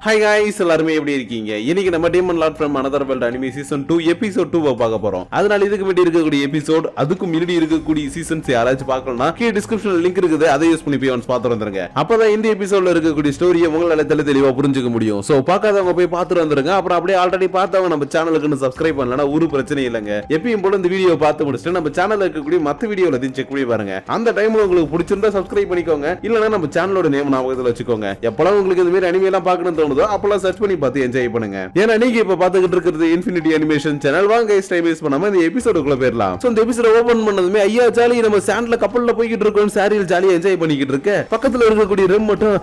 Hi guys, எல்லாருமே எப்படி இருக்கீங்க? இன்னைக்கு நம்ம Demon Lord from Another World Anime Season 2 Episode 2 பார்க்க போறோம். அதனால இதுக்கு முன்னாடி இருக்கக்கூடிய எபிசோட் அதுக்கு முன்னாடி இருக்கக்கூடிய சீசன்ஸ் யாராச்சும் பார்க்கணும்னா கீழ டிஸ்கிரிப்ஷன்ல லிங்க் இருக்குது, அதை யூஸ் பண்ணி போய் பார்த்து வந்துருங்க. அப்பதான் இந்த எபிசோட்ல இருக்கக்கூடிய ஸ்டோரியை உங்களால தெளிவா புரிஞ்சுக்க முடியும். சோ பார்க்காதவங்க போய் பார்த்துட்டு வந்துருங்க. அப்புறம் அப்படியே ஆல்ரெடி பார்த்தவங்க நம்ம சேனலுக்கு சப்ஸ்கிரைப் பண்ணலனா ஒரு பிரச்சனை இல்லங்க. எப்பயும் போல இந்த வீடியோ பார்த்து முடிச்சிட்டு நம்ம சேனல்ல இருக்கக்கூடிய மத்த வீடியோல அதையும் செக் பண்ணி பாருங்க. அந்த டைம்ல உங்களுக்கு பிடிச்சிருந்தா சப்ஸ்கிரைப் பண்ணிக்கோங்க, இல்லனா நம்ம சேனலோட நேம் ஞாபகத்துல வச்சுக்கோங்க. எப்பலாம் உங்களுக்கு இந்த மாதிரி அனிமே எல்லாம் பார்க்கணும்னு தோணுதோ அப்பலாம் சர்ச் பண்ணி பார்த்து என்ஜாய் பண்ணுங்க. ஏன்னா நீங்க இப்ப பாத்துக்கிட்டு இருக்கிறது இன்ஃபினிட்டி அனிமேஷன் சேனல். வாங்க டைம் வேஸ்ட் பண்ணாம இந்த எபிசோடுக்குள்ள போயிரலாம். சோ இந்த எபிசோட ஓபன் பண்ணதுமே ஐயா ஜாலி நம்ம சாண்ட்ல கப்பல்ல போயிட்டு இருக்கோம், சாரியில் ஜாலியா என்ஜாய் பண்ணிக்கிட்டு இருக்க. பக்கத்துல இருக்கக்கூடிய ரெம் மட்டும்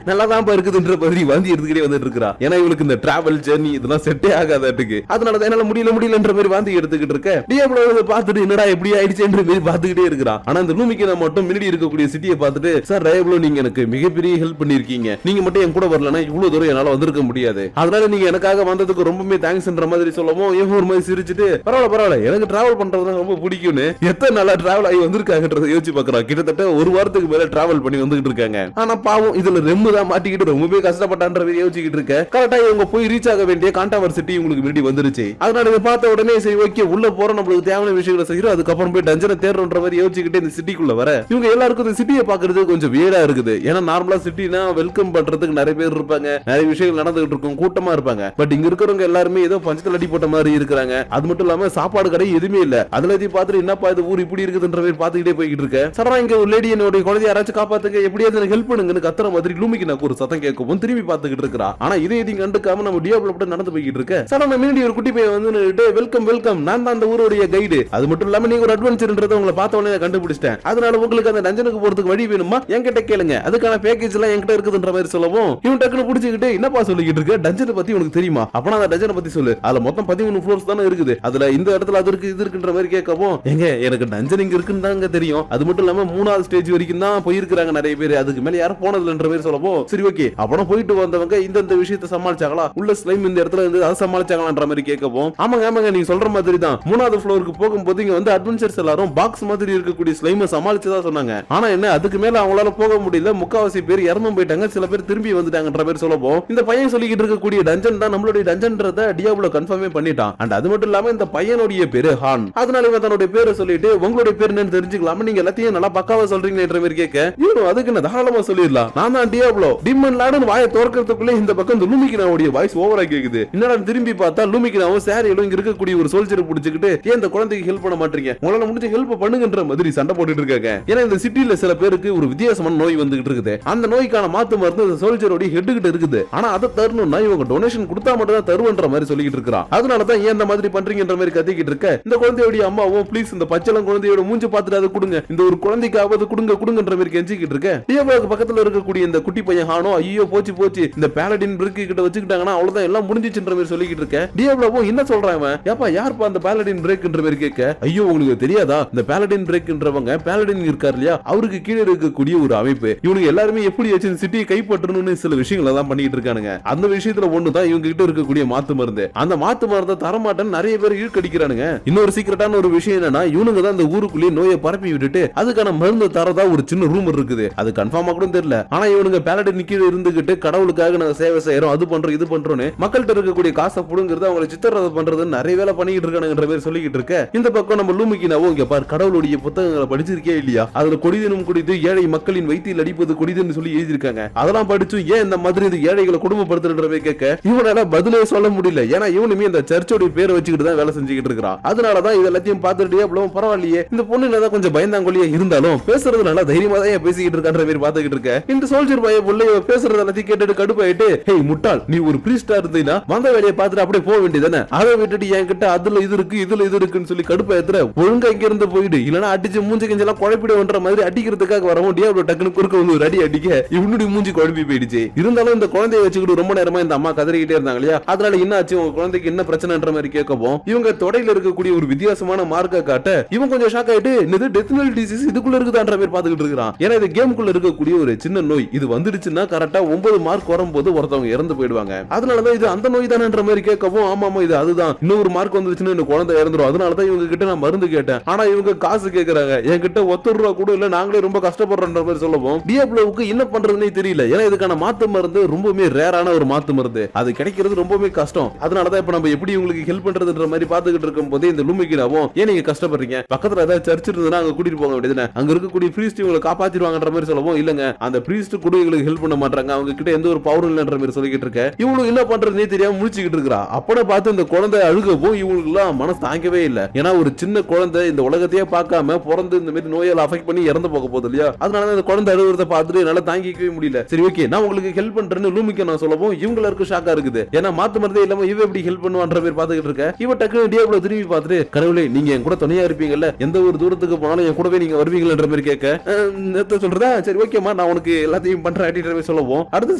நல்லா தான் இருக்குதுன்ற மாதிரி வாந்தி எடுத்துக்கிட்டே வந்துட்டு இருக்கா. ஏன்னா இவளுக்கு இந்த டிராவல் ஜர்னி இதெல்லாம் செட்டே ஆகாதாட்டுக்கு. அதனால தான் என்னால முடியலன்ற மாதிரி வாந்தி எடுத்துக்கிட்டு இருக்க. டியாப்ளோ பார்த்துட்டு என்னடா எப்படி ஆயிடுச்சுன்ற மாதிரி பாத்துக்கிட்டே இருக்கிறான். ஆனா இந்த லூமிக்கு மட்டும் முன்னாடி இருக்கக்கூடிய சிட்டியை பார்த்துட்டு, சார் டியாப்ளோ நீங்க எனக்கு மிகப்பெரிய ஹெல்ப் பண்ணிருக்கீங்க, நீங்க மட்டும் என் கூட வரலனா இவ்வளவு தூரம் என்னால வந்திருக்க முடியாது, அதனால நீங்க எனக்காக வந்ததுக்கு ரொம்பவே தேங்க்ஸ்ன்ற மாதிரி சொல்லவும் இவன் ஒரு மாதிரி சிரிச்சிட்டு பரவாயில்ல எனக்கு டிராவல் பண்றது ரொம்ப பிடிக்கும்னு எத்தனை நாளா டிராவல் ஆகி வந்திருக்காங்கன்றத யோசிச்சு பாக்குறான். கிட்டத்தட்ட ஒரு வாரத்துக்கு மேல டிராவல் பண்ணி வந்துகிட்டு இருக்காங்க. ஆனா பாவம் இதுல ரெம்மு தான் மாட்டிக்கிட்டு ரொம்பவே கஷ்டப்பட்டான்ற யோசிச்சுக்கிட்டு இருக்க. கரெக்டா இவங்க போய் ரீச் ஆக வேண்டிய காண்டாவர் சிட்டி உங்களுக்கு முன்னாடி வந்துருச்சு. அதனால இதை பார்த்த உடனே சரி ஓகே உள்ள போறோம், நம்மளுக்கு தேவையான விஷயங்களை செய்யறோம், அதுக்கப்புறம் போய் டஞ்சனை தேடுறோன்ற மாதிரி யோசிச்சுக்கிட்டு இந்த சிட்டிக்குள்ள வர இவங்க எல்லாருக்கும் இந்த சிட்டியை பாக்குறது கொஞ்சம் வியடா இருக்குது. ஏன்னா நார்மலா சிட்டினா வெல்கம் பண்றதுக்கு நிறைய பேர் இருப்பாங்க, நிறைய விஷயங்கள் நடந்துகிட்டு இருக்கும், கூட்டமா இருப்பாங்க. பட் இங்க இருக்கிறவங்க எல்லாருமே ஏதோ பஞ்சத்துல அடி போட்ட மாதிரி இருக்காங்க. அது மட்டும் இல்லாம சாப்பாடு கடை எதுவுமே இல்ல. அதுல இதை பார்த்துட்டு என்னப்பா இது ஊர் இப்படி இருக்குதுன்ற மாதிரி பாத்துக்கிட்டே போய்கிட்டு இருக்க. சரா இங்க ஒரு லேடி என்னோட குழந்தைய யாராச்சும் காப்பாத்துங்க, எப்படியாவது எனக்கு ஹெல்ப் பண்ணுங்கன்னு கத்துற மாதிரி லூமிக்கு நான் ஒரு சத்தம் கேட்கவும் திரும்பி பாத்துக்கிட்டு இருக்கா. ஆனா இதை எதையும் கண்டுக்காம நம்ம டியாப்ளோ மட்டும் நடந்து போய்கிட்டு இருக்க. சரா முன்னாடி ஒரு குட்டி பையன் வந்து வெல்கம் நான் தான் அந்த ஊருடைய கைடு, அது மட்டும் இல்லாம நீங்க ஒரு அட்வென்ச்சர்ன்றதை உங்களை பார்த்த உடனே கண்டுபிடிச்சிட்டேன், அதனால உங்களுக்கு அந்த டஞ்சனுக்கு போறதுக்கு வழி வேணுமா என்கிட்ட கேளுங்க, அதுக்கான பேக்கேஜ் எல்லாம் என்கிட்ட இருக்குதுன்ற மாதிரி சொல்லவும் இவன் டக்குனு பிடிச்சிக்கிட்டு என்னப்பா சொல்லிக்கிட்டு இருக்க, டஞ்சனை பத்தி உனக்கு தெரியுமா, அப்பனா அந்த டஞ்சனை பத்தி சொல்லு, அதுல மொத்தம் 13 ஃப்ளோர்ஸ் தானே இருக்குது, அதுல இந்த இடத்துல அது இருக்கு இது இருக்குன்ற மாதிரி கேட்கவும் எங்க எனக்கு டஞ்சன் இங்க இருக்குன்னு தாங்க தெரியும், அது மட்டும் இல்லாம 3வது ஸ்டேஜ் வரைக்கும் தான் போயிருக்காங்க நிறைய பேர், அதுக்கு மேல யாரும் போனதுன்ற மாதிரி சொல்லவும் சரி ஓகே அப்பனா போயிட்டு வந்தவங்க இந்த விஷயத்தை சமாளிச்சாங்களா, உள்ள ஸ்லைம் இந்த இடத்துல இருந்து அதை சமாளிச்சாங்களான்ற மாதிரி கேட்கவும் ஆமாங்க நீங்க சொல்ற மாதிரி தான் 3வது ஃப்ளோருக்கு போகும்போது இங்க வந்து அட்வென்ச்சர்ஸ் எல்லாரும் பாக்ஸ் மாதிரி இருக்கக்கூடிய ஸ்லைமை சமாளிச்சதா சொன்னாங்க. ஆனா என்ன அதுக்கு மேல அவங்களால போக முடியல, முக்காவாசி பேர் இறந்தும் போயிட்டாங்க, சில பேர் திரும்பி வந்துட்டாங்கன்ற மாதிரி சொல்லவும் இந்த பையன் சொல்லிக்கிட்டு இருக்கக்கூடிய டஞ்சன் தான் நம்மளுடைய டஞ்சன்றத டியாப்ளோ கன்ஃபார்மே பண்ணிட்டான். அண்ட் அது மட்டும் இல்லாம இந்த பையனுடைய பேரு ஹான், அதனால இவன் தன்னுடைய பேரை சொல்லிட்டு உங்களுடைய பேர் என்னன்னு தெரிஞ்சுக்கலாம், நீங்க எல்லாத்தையும் நல்லா பக்காவா சொல்றீங்கன்ற மாதிரி கேட்க இவனும் அதுக்கு என்ன தாராளமா சொல்லிடலாம், நான் தான் டியாப்ளோ டிமன் லார்டுன்னு வாயை திறக்கிறதுக்குள்ள இந்த பக்கம் இந்த லூமிக்கினாவுடைய வாய்ஸ் ஓவரா கேக்குது. என்னடா திரும்பி பார்த்தா லூமிக்கினாவும் சாரியிலும் இங்க இருக்கக்கூடிய ஒரு சோல்ஜரை பிடிச்சிக்கிட்டு ஏன் இந்த குழந்தைக்கு ஹெல்ப் பண்ண மாட்டீங்க, உங்களால முடிஞ்ச ஹெல்ப் பண்ணுங்கன்ற மாதிரி சண்டை போட்டுட்டு இருக்காங்க. ஏன்னா இந்த சிட்டில சில பேருக்கு ஒரு வித்தியாசமான நோய் வந்துகிட்டு இருக்குது, அந்த நோய்க்கான மாத்து மருந்து இந்த சோல்ஜரோட ஹெட் கிட்ட இருக்குது, ஆனா அதை தரணும்னா இவங்க டொனேஷன் கொடுத்தா மட்டும் தான் தருவன்ற மாதிரி சொல்லிட்டு இருக்கான். அதனால தான் ஏன் இந்த மாதிரி பண்றீங்கன்ற மாதிரி கத்திக்கிட்டு இருக்க. இந்த குழந்தையோட அம்மாவும் ப்ளீஸ் இந்த பச்சளம் குழந்தையோட மூஞ்சி பார்த்துட்டு அதை கொடுங்க, இந்த ஒரு குழந்தைக்காவது கொடுங்கன்ற மாதிரி கெஞ்சிக்கிட்டு இருக்க. டியாப்ளோக்கு பக்கத்துல இருக்கக்கூடிய இந்த குட்டி பையன் ஹானோ ஐயோ போச்சு இந்த பாலடின் பிரேக் கிட்ட வச்சுக்கிட்டாங்கன்னா அவ்வளவுதான் எல்லாம் முடிஞ்சிச்சுன்ற மாதிரி சொல்லிக்கிட்டு இருக்க. டியாப்ளோவும் என்ன சொல்றான் ஏப்பா யார்ப்பா அந்த பாலடின் பிரேக்ன்ற மாதிரி கேட்க ஐயோ உங்களுக்கு தெரியாதா இந்த பாலடின் பிரேக்ன்றவங்க பாலடின் இருக்கார் இல்லையா அவருக்கு கீழே இருக்கக்கூடிய ஒரு அமைப்பு, இவனுக்கு எல்லாருமே எப்படி வச்சு சிட்டியை கைப்பற்றணும்னு சில விஷயங்களை தான் பண்ணிட்டு இருக்கானுங்க. அந்த விஷயத்துல ஒண்ணுதான் இவங்க கிட்ட இருக்கக்கூடிய மாத்து மருந்து. அந்த மாத்து மருந்தை தரமாட்டேன்னு நிறைய பேர் இழுக்கடிக்கிறானுங்க. இன்னொரு சீக்கிரட்டான ஒரு விஷயம் என்னன்னா இவனுங்க தான் இந்த ஊருக்குள்ளேயே நோயை பரப்பி விட்டுட்டு அதுக்கான மருந்து தரதா ஒரு சின்ன ரூமர் இருக்குது, அது கன்ஃபார்மா கூட தெரியல. ஆனா இவனுங்க பாலடின் கீழே இருந்துகிட்டு கடவுளுக்காக நாங்க சேவை செய்யறோம் அது பண்றோம் இது பண்றோம்னு மக்கள்கிட்ட இருக்கக்கூடிய காசை புடுங்கிறது அவங்களை சித்திரவதை பண்றது நிறைய வேலை பண்ணிட்டு இருக்கானுங்கன்ற பேர் சொல்லிக்கிட்டு இருக்க. இந்த பக்கம் நம்ம லூமிக்கினாவோ இங்க பாரு கடவுளுடைய புத்தகங்களை படிச்சிருக்கே இல்லையா, அதுல கொடிதனும் குடித்து ஏழை மக்களின் வயிற்றில் அடிப்பது கொடிதன்னு சொல்லி எழுதியிருக்காங்க, அதெல்லாம் படிச்சு ஏன் இந்த மாதிரி இந்த ஏழைகளை குடும்பப்படுத்துறவே கேட்க இவனால பதிலே சொல்ல முடியல. ஏன்னா இவனுமே இந்த சர்ச்சோட பேரை வச்சுக்கிட்டு தான் வேலை செஞ்சுக்கிட்டு இருக்கான். அதனாலதான் இது எல்லாத்தையும் பார்த்துட்டு அவ்வளவு பரவாயில்லையே இந்த பொண்ணு தான் கொஞ்சம் பயந்தாங்கொல்லியா இருந்தாலும் பேசுறது நல்லா தைரியமா தான் பேசிக்கிட்டு இருக்கான்ற மாதிரி பாத்துக்கிட்டு இருக்க. இந்த சோல்ஜர் பைய புள்ள பேசுறது எல்லாத்தையும் கேட்டுட்டு கடுப்பாயிட்டு ஹேய் முட்டாள் நீ ஒரு பிரீஸ்டா இருந்தீங்கன்னா வந்த வேலையை பார்த்துட்டு அப்படியே போக வேண்டியதானே, அதை விட்டுட்டு என்கிட்ட அதுல இது இருக்கு இதுல இது இருக்குன்னு சொல்லி கடுப்பாயத்துல ஒழுங்கா இங்க இருந்து போயிடு இல்லனா அடிச்சு மூஞ்சி கஞ்செல்லாம் குழப்பிடுன்ற மாதிரி அடிக்கிறதுக்காக வரவும் டியாப்ளோ டக்குனு குறுக்க வந்து ஒரு அடி அடிக்க இவனுடைய மூஞ்சி குழப்பி போயிடுச்சு. இருந்தாலும் இந்த குழந்தைய வச்சுக்கிட்டு ரொம்ப நேரமா இந்த அம்மா கதறிக்கிட்டே இருந்தாங்க இல்லையா, அதனால என்ன ஆச்சு உங்க குழந்தைக்கு என்ன பிரச்சனைன்ற மாதிரி கேட்கவும் இவங்க தொடையில இருக்கக்கூடிய ஒரு வித்தியாசமான மார்க்க காட்ட இவன் கொஞ்சம் ஷாக் ஆயிட்டு இது டெத்னல் டிசீஸ் இதுக்குள்ள இருக்குதான்ற மாதிரி பாத்துக்கிட்டு இருக்கான். ஏன்னா இது கேமுக்குள்ள இருக்கக்கூடிய ஒரு சின்ன நோய், இது வந்துடுச்சுன்னா கரெக்டா 9 மார்க் வரும்போது ஒருத்தவங்க இறந்து போயிடுவாங்க, அதனாலதான் இது அந்த நோய் தானன்ற மாதிரி கேட்கவும் ஆமா இது அதுதான் இன்னொரு மார்க் வந்துருச்சுன்னு இந்த குழந்தை இறந்துரும், அதனாலதான் இவங்க கிட்ட நான் மருந்து கேட்டேன், ஆனா இவங்க காசு கேட்கறாங்க என்கிட்ட ₹1 கூட இல்ல நாங்களே ரொம்ப கஷ்டப்படுறோன்ற மாதிரி சொல்லவும் டியாப்ளோவுக்கு என்ன பண்றதுன்னே தெரியல. ஏன்னா இதுக்கான மாத்து மருந்து ரொம்பவே ரேரான ஒரு மாத்து மருந்து, அது கிடைக்கிறது ரொம்பவே கஷ்டம். அதனாலதான் இப்ப நம்ம எப்படி உங்களுக்கு ஹெல்ப் பண்றதுன்ற மாதிரி பாத்துக்கிட்டு இருக்கும் போதே இந்த லூமிகினாவும் ஏன் நீங்க கஷ்டப்படுறீங்க, பக்கத்துல ஏதாவது சர்ச் இருந்ததுன்னா அங்க கூட்டிட்டு போக வேண்டியதுன்னு, அங்க இருக்கக்கூடிய பிரீஸ்ட் உங்களை காப்பாத்திடுவாங்கன்ற மாதிரி சொல்லவும், இல்லங்க அந்த பிரீஸ்ட் கூட எங்களுக்கு ஹெல்ப் பண்ண மாட்டாங்க, அவங்க கிட்ட எந்த ஒரு பவரும் இல்லன்ற மாதிரி சொல்லிக்கிட்டு இருக்க. இவங்களுக்கு என்ன பண்றதுனே தெரியாம முழிச்சுக்கிட்டு இருக்கா. அப்பட பார்த்து இந்த குழந்தை அழுகவும் இவங்களுக்கு எல்லாம் மனசு தாங்கவே இல்ல. ஏன்னா ஒரு சின்ன குழந்தை இந்த உலகத்தையே பார்க்காம பிறந்து இந்த மாதிரி நோயால அஃபெக்ட் பண்ணி இறந்து போக போகுது இல்லையா, அதனால இந்த குழந்தை அழுகுறத பார்த்துட்டு என்னால தாங்கிக்கவே முடியல. சரி ஓகே நான் உங்களுக்கு ஹெல்ப் பண்றேன்னு லூமிக்கு நான் சொல்லவும் இவங்களுக்கு ஷாக்கா இருக்குது. ஏன்னா மாத்து மருந்தே இல்லாம இவ எப்படி ஹெல்ப் பண்ணுவான்ற மாதிரி பாத்துக்கிட்டு இருக்க. இவ டக்கு டியாப்ளோ திரும்பி பார்த்துட்டு, கடவுளே நீங்க என் கூட துணையா இருப்பீங்கல்ல, எந்த ஒரு தூரத்துக்கு போனாலும் என் கூடவே நீங்க வருவீங்கன்ற மாதிரி கேட்க சொல்றதா, சரி ஓகேமா நான் உனக்கு எல்லாத்தையும் பண்றேன் அப்படின்ற மாதிரி சொல்லவும், அடுத்த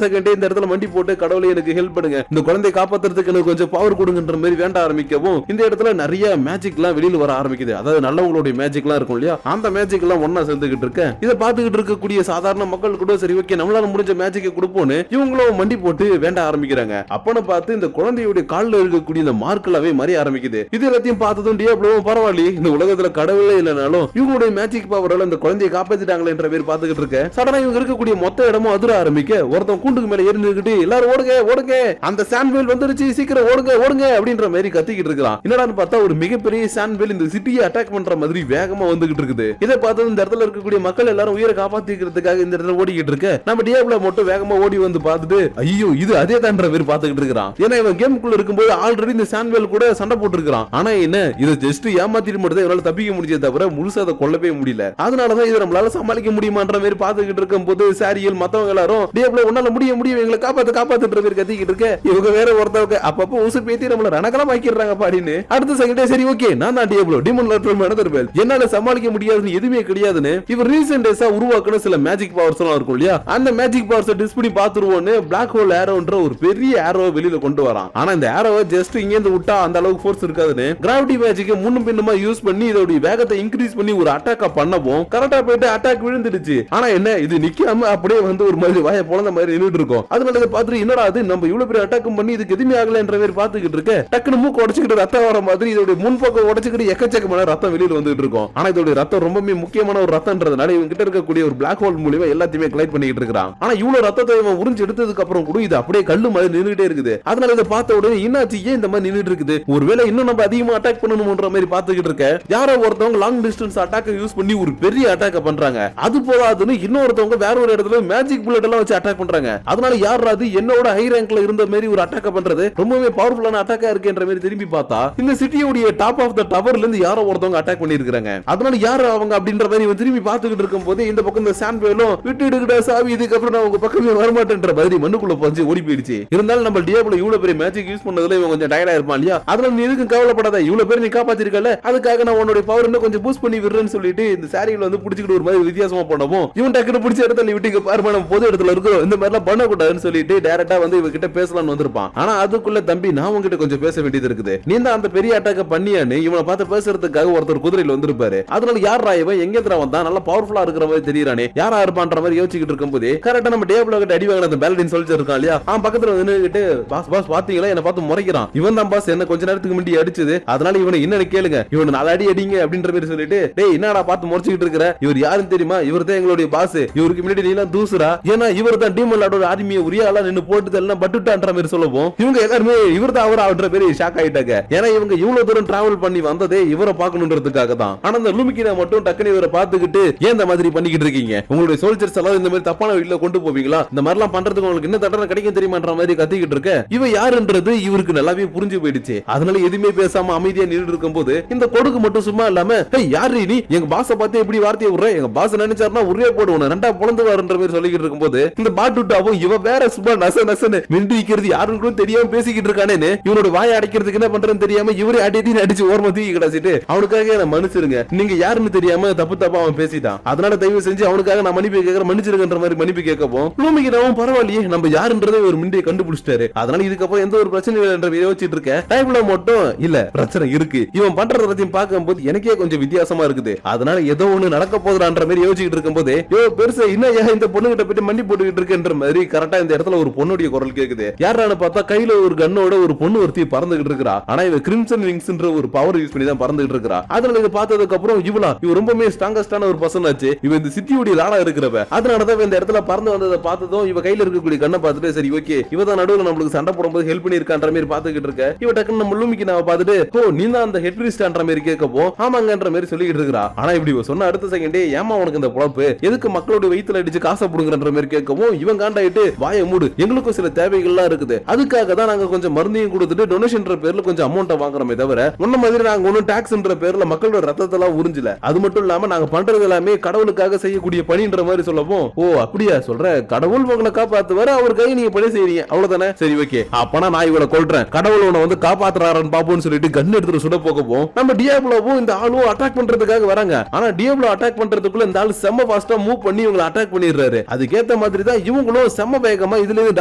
செகண்டே இந்த இடத்துல மண்டி போட்டு கடவுளே எனக்கு ஹெல்ப் பண்ணுங்க, இந்த குழந்தையை காப்பாத்துறதுக்கு எனக்கு கொஞ்சம் பவர் கொடுங்கன்ற மாதிரி வேண்ட ஆரம்பிக்கவும், இந்த இடத்துல நிறைய மேஜிக் எல்லாம் வெளியில வர ஆரம்பிக்குது. அதாவது நல்லவங்களுடைய மேஜிக் எல்லாம் இருக்கும் இல்லையா, அந்த மேஜிக் எல்லாம் ஒன்னா சேர்ந்துகிட்டு இருக்க. இதை பார்த்துக்கிட்டு இருக்கக்கூடிய சாதாரண மக்கள் கூட சரி ஓகே நம்மளால முடிஞ்ச மேஜிக்கை கொடுப்போன்னு இவங்களும் மண்டி போட்டு வேண்ட ஆரம்பிக்கிறாங்க. அப்பன்னு பார்த்து இந்த குழந்தையுடைய காலில் இருக்கக்கூடிய இந்த மார்க்கலாவே மறைய ஆரம்பிக்குது. இது எல்லாத்தையும் பார்த்ததும் டியாப்ளோ பரவாயில்லையே, இந்த உலகத்துல கடவுளே இல்லைனாலும் இவங்களுடைய மேஜிக் பவரால இந்த குழந்தையை காப்பாத்திட்டாங்களே என்ற பேர் பார்த்துக்கிட்டு இருக்க. சடனா இவங்க இருக்கக்கூடிய மொத்த இடமும் அதிர ஆரம்பிக்க, ஒருத்தன் கூண்டுக்கு மேல ஏறி நின்னுக்கிட்டு எல்லாரும் ஓடுங்க ஓடுங்க, அந்த சாண்ட்வேல் வந்துருச்சு, சீக்கிரம் ஓடுங்க ஓடுங்க அப்படின்ற மாதிரி கத்திக்கிட்டு இருக்கான். என்னடான்னு பார்த்தா ஒரு மிகப்பெரிய சாண்ட்வேல் இந்த சிட்டியை அட்டாக் பண்ற மாதிரி வேகமா வந்துகிட்டு இருக்குது. இதை பார்த்து இந்த இடத்துல இருக்கக்கூடிய மக்கள் எல்லாரும் உயிரை காப்பாத்திக்கிறதுக்காக இந்த இடத்துல ஓடிக்கிட்டு இருக்க, நம்ம டியாப்ளோ மட்டும் வேகமா ஓடி வந்து பார்த்துட்டு ஐயோ இது அதே தான்ற பேர் பார்த்துக்கிட்டு இருக்கான். ஏன்னா இவன் கேமுக்குள்ள இருக்கும்போது ஆல்ரெடி இந்த சாண்ட்வேல் கூட சண்டை போட்டு இருக்கான். ஆனா என்ன இதை ஜஸ்ட் ஏமாத்திட்டு மட்டும் இவனால தப்பிக்க முடிஞ்சே தவிர முழுசா அதை கொல்லவே முடியல. அதனாலதான் இதை நம்மளால சமாளிக்க முடியுமான்ற மாதிரி பார்த்துக்கிட்டு இருக்கும் போது சாரியல் மத்தவங்க எல்லாரும் டியாப்ளோ உன்னால முடியும் எங்களை காப்பாத்துன்ற பேர் கத்திக்கிட்டு இருக்க. இவங்க வேற ஒருத்தவங்க அப்பப்போ உசு பேத்தி நம்மள ரணகலம் ஆக்கிடுறாங்க பாடின்னு. அடுத்த செகண்டே சரி ஓகே நான் தான் டியாப்ளோ டிமன் லார்ட் ஃப்ரம் அனதர் வேர்ல்ட், என்னால சமாளிக்க முடியாதுன்னு எதுவுமே கிடையாதுன்னு இவர் ரீசென்ட் டேஸா உருவாக்குன சில மேஜிக் பவர்ஸ் எல்லாம் இருக்கும் இல்லையா, அந்த மேஜிக் பவர்ஸ் டிஸ்ட் பண்ணி பாத்துருவோன்னு பிளாக் ஹோல் ஏரோன்ற ஒரு பெரிய ஏரோ வெளியில கொண்டு வரான். ஆனா இந்த ஏரோவை ஜஸ்ட் இங்க இருந்து விட்டா அந்த அளவுக்கு ஃபோர்ஸ் இருக்காதுன்னு கிராவிட்டி மேஜிக்கை முன்னும் பின்னுமா யூஸ் பண்ணி இதோட வேகத்தை இன்க்ரீஸ் பண்ணி ஒரு அட்டாக்க பண்ணவும் கரெக்டா போயிட்டு அட்டாக் விழுந்துடுச்சு. ஆனா என்ன இது நிக்காம அப்படியே வந்து ஒரு மாதிரி வாய பொளந்த மாதிரி நின்னுட்டு இருக்கும். அதனால இதை பார்த்துட்டு என்னடா அது நம்ம இவ்வளவு பெரிய அட்டாக் பண்ணி இதுக்கு எதுவுமே ஆகலன்ற மாதிரி பாத்துக்கிட்டு இருக்க, டக்குனு மூக்கு உடைச்சுக்கிட்டு ரத்தம் வர மாதிரி இதோட முன்பக்கம் உடைச்சுக்கிட்டு எக்கச்சக்கமான ரத்தம் வெளியில வந்துட்டு இருக்கும். ஆனா இதோட ரத்தம் ரொம்பவே முக்கியமான ஒரு ரத்தம்ன்றதுனால இவங்க கிட்ட இருக்கக்கூடிய ஒரு பிளாக் ஹோல் மூலியமா எல்லாத்தையுமே கலெக்ட் பண்ணிட்டு இருக்கான். ஆனா இவ்வளவு ரத்தத்தை இவன் உறிஞ்சு எடுத்ததுக்கு அப்புறம் கூட இது அப்படியே கல்லு மாதிரி நின்னுட்டே இருக்குது. அதனால இதை பார்த்த உடனே என்னாச்சு ஏன் இந்த மாதிரி நின்னுட்டு இருக்குது, ஒருவேளை இன்னும் நம்ம அதிகமா அட்டாக் பண்ணணும்ன்ற மாதிரி பாத்துக்கிட்டு இருக்க, யாரோ ஒருத்தவங்க லாங் டிஸ்டன்ஸ் அட்டாக் யூஸ் பண்ணி ஒரு பெரிய அட்டாக் பண்றாங்க. அது போதாதுன்னு இன்னொருத்தவங்க வேற ஒரு இடத்துல மேஜிக் புல்லட் எல்லாம் வச்சு அட்டாக் பண்றாங்க. அதனால யார் அது என்னோட ஹை ரேங்க்ல இருந்த மாதிரி ஒரு அட்டாக் பண்றது ரொம்பவே பவர்ஃபுல்லான அட்டாக்கா இருக்குன்ற மாதிரி திரும்பி பார்த்தா இந்த சிட்டியோட டாப் ஆஃப் த டவர்ல இருந்து யாரோ ஒருத்தவங்க அட்டாக் பண்ணிருக்காங்க. அதனால யார் அவங்க அப்படின்ற மாதிரி திரும்பி பார்த்துக்கிட்டு இருக்கும் போது இந்த பக்கம் இந்த சாண்ட்வேலும் விட்டு எடுக்கிட்ட சாவி இதுக்கு அப்புறம் நான் உங்க பக்கமே வரமாட்டேன்ற மாதிரி மண்ணுக்குள்ள போச்சு ஓடி போயிடுச்சு. இருந்தாலும் நம்ம டியாப்ளோ இவ்வளவு பெரிய மேஜிக் யூஸ் பண்ணதுல இவன் கொஞ்சம் டயர்டா இருப்பான் இல்லையா, அதனால நீ எதுக்கும் கவலைப்படாத, இவ்வளவு பேர் நீ காப்பாத்திருக்கல அதுக்காக நான் உன்னோட பவர் இன்னும் கொஞ்சம் பூஸ்ட் பண்ணி விடுறேன்னு சொல்லிட்டு இந்த சாரியில வந்து புடிச்சுக்கிட்டு ஒரு மாதிரி வித்தியாசமா பண்ணவும் இவன் டக்குனு பிடிச்ச இடத்துல விட்டு பாருமா நம்ம பொது இடத்துல இருக்கிறோம் இந்த மாதிரி எல்லாம் பண்ணக்கூடாதுன்னு சொல்லிட்டு டைரக்டா வந்து இவகிட்ட பேசலாம்னு வந்திருப்பான். ஆனா அதுக்குள்ள தம்பி நான் உங்ககிட்ட கொஞ்சம் பேச வேண்டியது இருக்குது, நீ தான் அந்த பெரிய அட்டாக்க பண்ணியான்னு இவனை பார்த்து பேசுறதுக்காக ஒருத்தர் குதிரையில வந்திருப்பாரு. அதனால யார் இவன் எங்க வந்தான் நல்லா பவர்ஃபுல்லா இருக்கிற மாதிரி தெரியறானே யாரா இருப்பான்ற மாதிரி யோசிச்சுக்கிட்டு இருக்கும் போது கரெக்டா நம்ம டியாப்ளோ கிட்ட அடி வாங்கின அந்த பேலடின் சொல்லிட்டு இருக்கான் இல்லையா, அவன் பக்கத்துல நின்னுகிட்டு பாஸ் பாஸ் பாத்தீங்களா என்ன பார்த்து முறைக்கிறான், இவன் தான் பாஸ் என்ன கொஞ்ச நேரத்துக்கு முன்னாடி அடிச்சது, அதனால இவனை என்னன்னு கேளுங்க, இவன் நாலு அடி அடிங்க அப்படின்ற மாதிரி சொல்லிட்டு டேய் என்னடா பார்த்து முறைச்சிட்டு இருக்கிற, இவர் யாருன்னு தெரியுமா, இவர் தான் எங்களுடைய பாஸ், இவருக்கு முன்னாடி நீ எல்லாம் தூசுரா, ஏன்னா இவர் தான் டீம் லார்டோட ஆர்மியை உரிய ஆளா நின்னு போட்டு எல்லாம் பட்டுட்டான்ற மாதிரி சொல்லவும் இவங்க எல்லாருமே இவர் தான் அவர் ஆகுற பேரு ஷாக் ஆயிட்டாங்க. ஏன்னா இவங்க இவ்வளவு தூரம் டிராவல் பண்ணி வந்ததே இவரை பார்க்கணுன்றதுக்காக தான். ஆனா அந்த லூமிக்கினா மட்டும் டக்குனு இவரை பார்த்துக்கிட்டு ஏன் இந்த மாதிரி பண்ணிக்கிட்டு இருக்கீங்க, உங்களுடைய சோல்ஜர்ஸ் எல்லாம் இந்த மாதிரி தப்பான வீட்டுல கொண்டு போவீங்களா, இந்த மாதிரி எல்லாம் பண்றதுக்கு உங்களுக்கு என்ன தண்டனை கிடைக்கும் தெரியுமான்ற மாதிரி கத்திக்கிட்டு இருக்க, இவ யாருன்றது இவருக்கு நல்லாவே புரிஞ்சு போயிடுச்சு. அதனால எதுவுமே பேசாம அமைதியா நின்னுட்டு இருக்கும் போது இந்த கொடுக்கு மட்டும் சும்மா இல்லாம யாரு நீ எங்க பாஸ பார்த்து எப்படி வார்த்தையை விடுற, எங்க பாஸ் நினைச்சாருன்னா உரிய போடுவோம் ரெண்டா பொழந்து வாருன்ற மாதிரி சொல்லிக்கிட்டு இருக்கும் போது இந்த பாட்டுட்டாவும் இவ வேற சும்மா நச நசன்னு மிண்டி வைக்கிறது யாருக்கும் தெரியாம பேசிக்கிட்டு இருக்கானேன்னு இவனோட வாயை அடைக்கிறதுக்கு என்ன பண்றதுன்னு தெரியாம இவரே அடி அடிச்சு ஓரமா தூக்கி கிடாச்சிட்டு அவனுக்காக நான் மன்னிச்சிருங்க, நீங்க யாருன்னு தெரியாம தப்பு தப்பா அவன் பேசிட்டான், அதனால தயவு செஞ்சு அவனுக்காக நான் மன்னிப்பு கேட்கற மன்னிச்சிருக்கன்ற மாதிரி மன்னிப்பு கேட்கவும் லூமிக்கினாவும் பரவாயில்லையே நம்ம யாருன்றதை ஒரு மிண்டியை கண்டுபிடிச்சிட்டாரு, அதனால இதுக்கப்புறம் எந்த ஒரு பிரச்சனை இல்லை யோசிச்சுட்டு இருக்க டைம்ல மட்டும் இல்ல பிரச்சனை இருக்கு, இவன் பண்றதையும் பார்க்கும்போது எனக்கே கொஞ்சம் வித்தியாசமா இருக்குது, அதனால ஏதோ ஒண்ணு நடக்க போகுதுன்ற மாதிரி யோசிச்சுட்டு இருக்கும் போது பெருசா இன்னும் இந்த பொண்ணு கிட்ட போயிட்டு மண்டி போட்டுக்கிட்டு இருக்குன்ற மாதிரி கரெக்டா இந்த இடத்துல ஒரு பொண்ணுடைய குரல் கேக்குது. யாரானு பார்த்தா கையில ஒரு கன்னோட ஒரு பொண்ணு ஒருத்தி பறந்துகிட்டு இருக்கா. ஆனா இவ கிரிம்சன் விங்ஸ்ன்ற ஒரு பவர் யூஸ் பண்ணி தான் பறந்துகிட்டு இருக்கா. அதனால இத பார்த்ததுக்கு அப்புறம் இவ ரொம்பவே ஸ்ட்ராங்கஸ்டான ஒரு பர்சன் ஆச்சு, இவ இந்த சிட்டியோட லாடா இருக்கிறவ, அதனாலதான் இந்த இடத்துல பறந்து வந்ததை பார்த்ததும் இவ கையில இருக்கக்கூடிய கண்ணை பார்த்துட்டு சரி ஓகே இவதான் நடுவுல நம்மளுக்கு சண்டை போடும்போது ஹெல்ப் பண்ணிருக்கான்ற மாதிரி பாத்துக்கிட்டு இருக்க. இவ டக்குன்னு நம்ம லூமிக்கு நான் பார்த்துட்டு ஓ நீ தான் அந்த ஹெட் பிரீஸ்ட்ன்ற மாதிரி கேட்கப்போ ஆமாங்கன்ற மாதிரி சொல்லிட்டு இருக்கா. ஆனா இப்படி சொன்ன அடுத்த செகண்டே ஏமா உனக்கு இந்த பொழப்பு எதுக்கு மக்களோட வயித்துல அடிச்சு காசை புடுங்கன்ற மாதிரி கேட்கவும் இவன் காண்டாயிட்டு வாயை மூடு எங்களுக்கும் சில தேவைகள்லாம் இருக்குது அதுக்காக தான் நாங்க கொஞ்சம் மருந்தையும் கொடுத்துட்டு டொனேஷன்ற பேர்ல கொஞ்சம் அமௌண்ட்டை வாங்குறோமே தவிர உன்ன மாதிரி நாங்க ஒன்னும் டாக்ஸ்ன்ற பேர்ல மக்களோட ரத்தத்தெல்லாம் உறிஞ்சல. அது மட்டும் இல்லாம நாங்க பண்றது எல்லாமே கடவுளுக்காக செய்யக்கூடிய பணின்ற மாதிரி சொல்லவும் ஓ அப்படியா சொல்ற கடவுள் உங்களை காப்பாத்துவாரு அவர் கை நீங்க பணி செய்றீங்க அவ்வளவுதானே சரி ஓகே அப்பனா நான் இவளை கொல்றேன் கடவுள் உன்னை வந்து காப்பாத்துறாருன்னு பாப்போம்னு சொல்லிட்டு கன் எடுத்துட்டு சுட போகவும் நம்ம டியாப்ளோவும் இந்த ஆளும் அட்டாக் பண்றதுக்காக வராங்க. ஆனா டியாப்ளோ அட்டாக் பண்றதுக்குள்ள இந்த ஆளு செம்ம ஃபாஸ்டா மூவ் பண்ணி இவங்களை அட்டாக் பண்ணிடுறாரு. அதுக்கேத்த மாதிரி தான் இவங்களும் செம்ம வேகமா இதுல இருந்து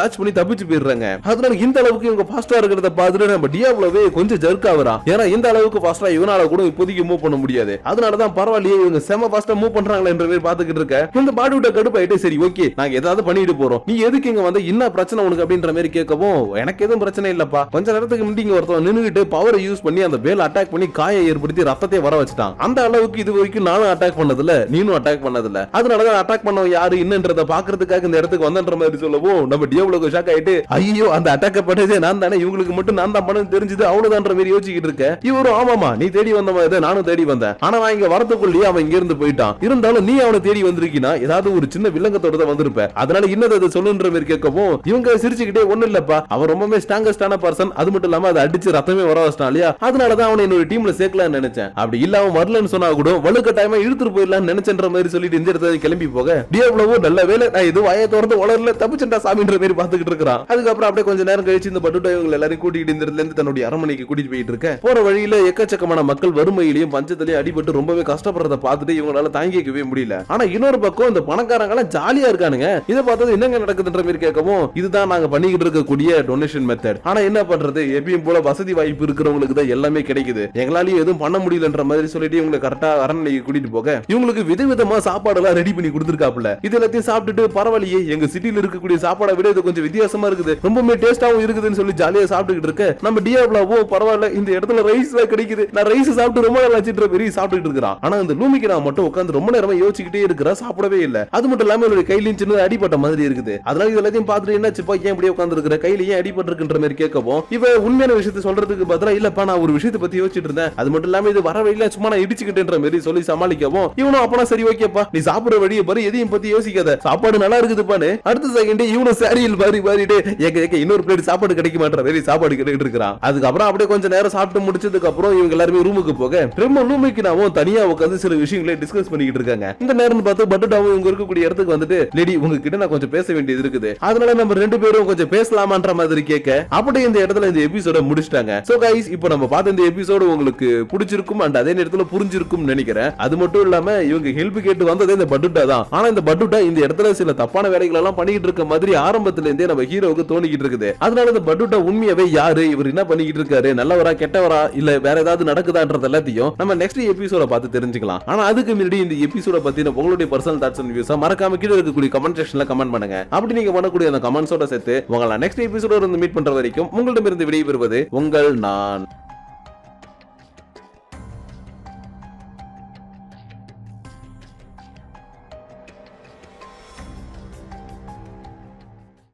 டாச் பண்ணி தப்பிச்சு போயிடுறாங்க. அதனால இந்த அளவுக்கு இவங்க ஃபாஸ்டா இருக்கிறத பார்த்துட்டு நம்ம டியாப்ளோவே கொஞ்சம் ஜர்க் ஆகுறான். ஏன்னா இந்த அளவுக்கு ஃபாஸ்டா இவனால கூட இப்போதைக்கு மூவ் பண்ண முடியாது. அதனாலதான் பரவாயில்லையே இவங்க செம்ம ஃபாஸ்டா மூவ் பண்றாங்களே என்ற மாதிரி பாத்துக்கிட்டு இருக்க. இந்த பாடி விட்ட கடுப்பாயிட்டு சரி ஓகே நாங்க ஏதாவது பண்ணிட்டு போறோம் நீ எதுக்கு இங்க வந்து என்ன பிரச்சனை உனக்கு அப்படின்ற மாதிரி கேட்கவும் எனக்கு எதுவும் பிரச்சனை இல்லப்பா கொஞ்ச நேரத்துக்கு முன்னாடி இங்க ஒருத்தன் நின்னுகிட்டு பவரை யூஸ் பண்ணி அந்த வேல் அட்டாக் பண்ணி காயை ஏற்படுத்தி ரத்தத்தை வர வச்சுட்டான். அந்த அளவுக்கு இது வரைக்கும் நானும் அட்டாக் பண்ணதில்ல நீனும் அட்டாக் பண்ணதில்ல அதனாலதான் அட்டாக் பண்ண யாரு என்னன்றத பாக்குறதுக்காக இந்த இடத்துக்கு வந்தன்ற மாதிரி சொல்லவும் நம்ம டியாப்ளோக்கு ஷாக் ஆயிட்டு ஐயோ அந்த அட்டாக் பண்ணதே நான் தானே இவங்களுக்கு மட்டும் நான் தான் பண்ணது தெரிஞ்சது அவ்வளவுதான்ற மாதிரி யோசிச்சுட்டு இருக்க. இவரும் ஆமாமா நீ தேடி வந்த மாதிரி நானும் தேடி வந்தேன் ஆனா நான் இங்க வரத்துக்குள்ளேயே அவன் இங்க இருந்து போயிட்டான் இருந்தாலும் நீ அவனை தேடி வந்திருக்கீனா ஏதாவது ஒரு சின்ன வில்லங்கத்தோட தான் வந்திருப்ப அதனால இன்னது அதை சொல்லுன்ற மாதிரி கேட்கவும் இவங்க சிரிச்சுக்கிட்டே ஒண்ணு இல்லப்பா அவன் ரொம்பவே ஸ்ட்ராங்கஸ்டான பர்சன் அது மட்டும் இல்லாம அதை அடிச்சு ரத்தமே வர வச்சிட்டான் இல்லையா அதனாலதான் அவனை என்னோட டீம்ல சேர்க்கலாம்னு நினைச்சேன் அப்படி இல்லாம வரலன்னு சொன்னா கூட வலுக்கட்டாயமா இழுத்துட்டு போயிடலாம்னு நினைச்சன்ற மாதிரி சொல்லிட்டு இந்த இடத்துல கிளம்பி போக டியாப்ளோவோ நல்ல வேலை நான் இது வாயை திறந்து வளரல தப்பிச்சண்டா சாமின்ற மாதிரி பாத்துக்கிட்டு இருக்கான். அதுக்கப்புறம் அப்படியே கொஞ்ச நேரம் கழிச்சு இந்த பட்டுட்டா இவங்க எல்லாரும் கூட்டிட்டு இந்த இடத்துல இருந்து தன்னுடைய அரண்மனைக்கு கூட்டிட்டு போயிட்டு இருக்க. போற வழியில எக்கச்சக்கமான மக்கள் வறுமையிலையும் பஞ்சத்திலையும் அடிபட்டு ரொம்பவே கஷ்டப்படுறத பார்த்துட்டு இவங்களால தாங்கிக்கவே முடியல. ஆனா இன்னொரு பக்கம் இந்த பணக்காரங்க எல்லாம் ஜாலியா இருக்கானுங்க. இதை பார்த்தது என்னங்க நடக்குதுன்ற மாதிரி கேட்கவும் இதுதான் நாங்க பண்ணிக்கிட்டு இருக்கக்கூடிய டொனேஷன் மெத்தட். ஆனா என்ன பண்றது எப்பயும் போல வசதி வாய்ப்பு இருக்கிறவங்களுக்கு தான் எல்லாமே கிடைக்குது எங்களாலையும் எதுவும் பண்ண முடியலன்ற மாதிரி சொல்லிட்டு இவங்களை கரெக்டா அரண்மனைக்கு கூட்டிட்டு போக இவங்களுக்கு விதவிதமா சாப்பாடு எல்லாம் ரெடி பண்ணி கொடுத்துருக்காப்புல. இது எல்லாத்தையும் சாப்பிட்டுட்டு பரவாயில்லையே எங்க சிட்டில இருக்கக்கூடிய சாப்பாடை விட இது கொஞ்சம் வித்தியாசமா இருக்குது ரொம்பவே டேஸ்டாவும் இருக்குதுன்னு சொல்லி ஜாலியா சாப்பிட்டுக்கிட்டு இருக்க. நம்ம டியாப்ளோவோ பரவாயில்ல இந்த இடத்துல ரைஸ் கிடைக்குது நான் ரைஸ் சாப்பிட்டு ரொம்ப நாள் ஆச்சுன்ற பெரிய சாப்பிட்டுட்டு இருக்கிறான். ஆனா இந்த லூமிக்கு நான் மட்டும் உட்காந்து ரொம்ப நேரமா யோசிச்சுக்கிட்டே இருக்கிறா சாப்பிடவே இல்ல. அது மட்டும் இல்லாம என்னோட கையிலும் சின்ன அடிப்பட்ட மாதிரி இருக்குது. அதனால இது எல்லாத்தையும் பார்த்துட்டு என்ன சிப்பா ஏன் இப்படியே உட்கார்ந்து இருக்கிற கையில ஏன் அடிபட்டு இருக்குன்ற மாதிரி கேட்கவும் இவ உண்மையான விஷயத்தை சொல்றதுக்கு பதிலா இல்லப்பா நான் ஒரு விஷயத்தை பத்தி யோசிச்சுட்டு இருந்தேன் அது மட்டும் இல்லாம இது வர வழியில சும்மா நான் இடிச்சுக்கிட்டேன்ற மாதிரி சொல்லி சமாளிக்கவும் இவனும் அப்பனா சரி ஓகேப்பா நீ சாப்பிடுற வழியை பாரு எதையும் பத்தி யோசிக்காத சாப்பாடு நல்லா இருக்குதுப்பான்னு அடுத்த செகண்ட் இவனும் சாரியில் பாரிட்டு ஏக இன்னொரு பிளேட் சாப்பாடு கிடைக்க மாட்டேற மாதிரி சாப்பாடு கேட்டுட்டு இருக்கிறான். அதுக்கப்புறம் அப்படியே கொஞ்சம் நேரம் சாப்பிட்டு முடிச்சதுக்கு அப்புறம் இவங்க எல்லாருமே ரூமுக்கு போக ரொம்ப லூமிக்கு நாமும் தனியா உட்காந்து சில விஷயங்களை டிஸ்கஸ் பண்ணிக்கிட்டு இருக்காங்க. இந்த நேரம் பார்த்து பட்டுட்டாவும் இவங்க இருக்கக்கூடிய இடத்துக்கு வந்துட்டு லேடி உங்ககிட்ட நான் கொஞ்சம் பேச வேண்டியது இருக்குது அதனால நம்ம ரெண்டு பேரும் கொஞ்சம் பேசலாமான்ற மாதிரி கேட்க அப்படியே இந்த இடத்துல இந்த எபிசோட முடிச்சிட்டாங்க. சோ கைஸ் இப்போ நம்ம பார்த்த இந்த எபிசோடு உங்களுக்கு பிடிச்சிருக்கும் அண்ட் அதே நேரத்துல புரிஞ்சிருக்கும் நினைக்கிறேன். அது மட்டும் இல்லாம இவங்க ஹெல்ப் கேட்டு வந்ததே இந்த பட்டுட்டா தான். ஆனா இந்த பட்டுட்டா இந்த இடத்துல சில தப்பான வேலைகள் எல்லாம் பண்ணிட்டு இருக்க மாதிரி ஆரம்பத்துல இருந்தே நம்ம ஹீரோவுக்கு தோணிக்கிட்டு இருக்குது. அதனால இந்த பட்டுட்டா உண்மையாவே யாரு இவர் என்ன பண்ணிக்கிட்டு இருக்காரு நல்லவரா கெட்டவரா இல்ல வேற ஏதாவது நடக்குதான்றது எல்லாத்தையும் நம்ம நெக்ஸ்ட் எபிசோட பார்த்து தெரிஞ்சுக்கலாம். ஆனா அதுக்கு முன்னாடி இந்த எபிசோட பத்தின உங்களுடைய பர்சனல் தாட்ஸ் அண்ட் வியூஸ் மறக்காம கீழ இருக்கக்கூடிய கமெண்ட் செக்ஷன்ல கமெண்ட் பண்ணுங்க. அப்படி நீங்க பண்ணக்கூடிய அந்த கமெண்ட்ஸோட சேர்த்து உங்களை நெக்ஸ்ட் எபிசோட இருந்து மீட் பண்ற வரைக்கும் உங்களிடமிருந்து விடைபெறுவது உங்கள் நான்.